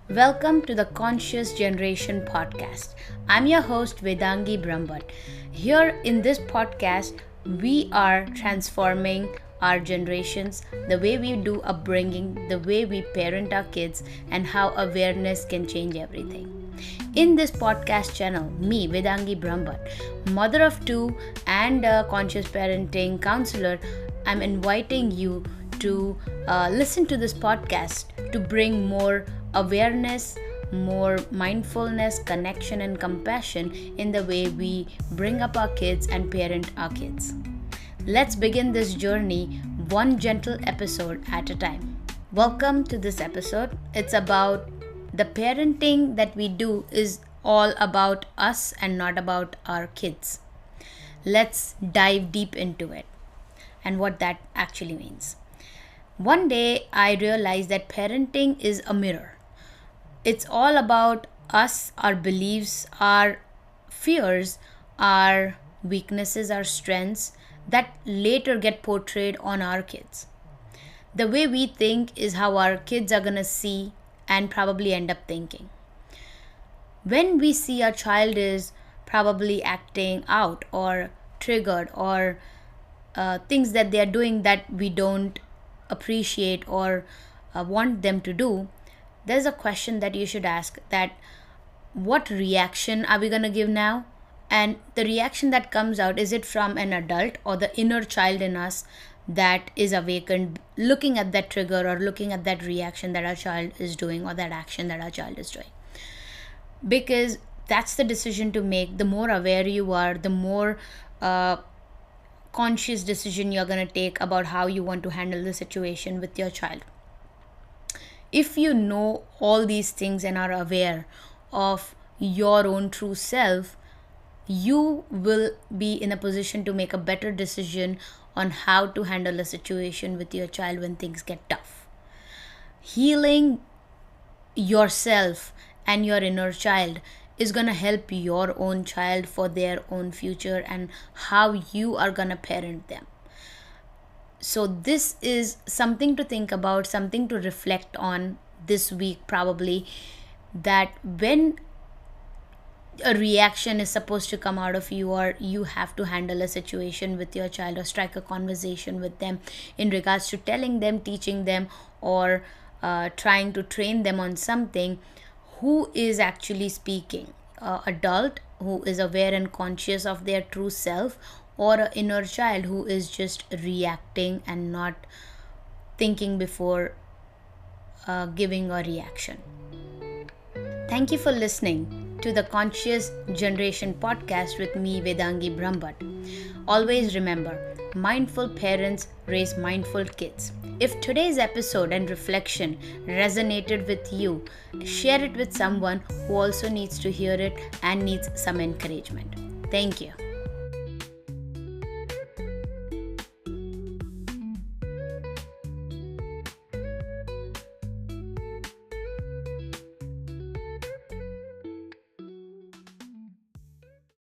Welcome to the Conscious Generation podcast. I'm your host Vedangi Brahmbhatt. Here in this podcast, we are transforming our generations, the way we do upbringing, the way we parent our kids, and how awareness can change everything. In this podcast channel, me, Vedangi Brahmbhatt, mother of two and a conscious parenting counselor, I'm inviting you to listen to this podcast to bring more awareness, more mindfulness, connection, and compassion in the way we bring up our kids and parent our kids. Let's begin this journey one gentle episode at a time. Welcome to this episode. It's about the parenting that we do is all about us and not about our kids. Let's dive deep into it and what that actually means. One day I realized that parenting is a mirror. It's all about us, our beliefs, our fears, our weaknesses, our strengths that later get portrayed on our kids. The way we think is how our kids are going to see and probably end up thinking. When we see our child is probably acting out or triggered or things that they are doing that we don't appreciate or want them to do, there's a question that you should ask, that what reaction are we going to give now? And the reaction that comes out, is it from an adult or the inner child in us that is awakened looking at that trigger or looking at that reaction that our child is doing or that action that our child is doing? Because that's the decision to make. The more aware you are, the more conscious decision you're going to take about how you want to handle the situation with your child. If you know all these things and are aware of your own true self, you will be in a position to make a better decision on how to handle a situation with your child when things get tough. Healing yourself and your inner child is going to help your own child for their own future and how you are going to parent them. So this is something to think about, something to reflect on this week probably, that when a reaction is supposed to come out of you or you have to handle a situation with your child or strike a conversation with them in regards to telling them, teaching them, or trying to train them on something, who is actually speaking? Adult who is aware and conscious of their true self, or an inner child who is just reacting and not thinking before giving a reaction. Thank you for listening to the Conscious Generation podcast with me, Vedangi Brahmbhatt. Always remember, mindful parents raise mindful kids. If today's episode and reflection resonated with you, share it with someone who also needs to hear it and needs some encouragement. Thank you.